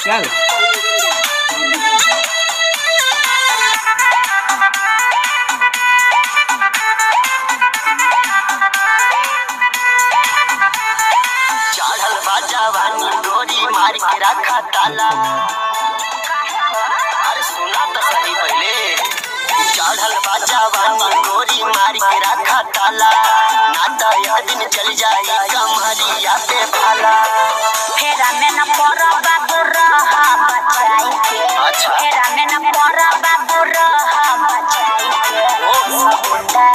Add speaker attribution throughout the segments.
Speaker 1: चल
Speaker 2: चढ़ल बाजावानी गोरी मार के रखा ताला। अरे सुना तो सही पहले। चढ़ल बाजावानी गोरी मार के रखा ताला, ना तो यह दिन चल जाई कमरिया पे भाला।
Speaker 3: फेरा में न पड़ा बाबू रहा बचाई के।
Speaker 2: अच्छा।
Speaker 3: फेरा में न पड़ा बाबू रहा बचाई के। सगुंडा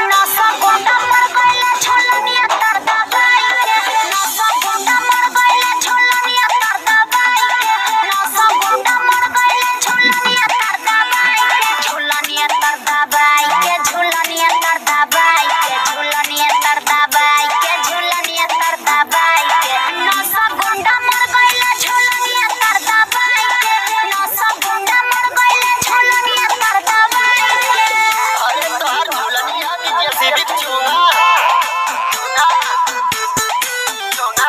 Speaker 3: ना सगुंडा मर गइले झोलनिया तर दबाई के। ना सगुंडा मर गइले झोलनिया तर दबाई के। ना सगुंडा मर गइले झोलनिया तर दबाई के। झोलनिया तर दबाई के। झोलनिया तर दबाई के। झोलनिया तर दबाई के। झोलनिया तर दबाई के। ना सगुंडा मर गइले झोलनिया तर दबाई के। ना सगुंडा मर गइले झोलनिया तर दबाई के।
Speaker 2: अरे तोहर झूलनिया भी जैसे भी चोगा चोगा।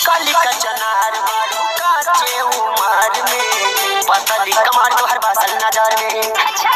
Speaker 2: काली का चनार मारू काचे उमर में, पतली कमर तोहर बासल नजर में।
Speaker 3: अच्छा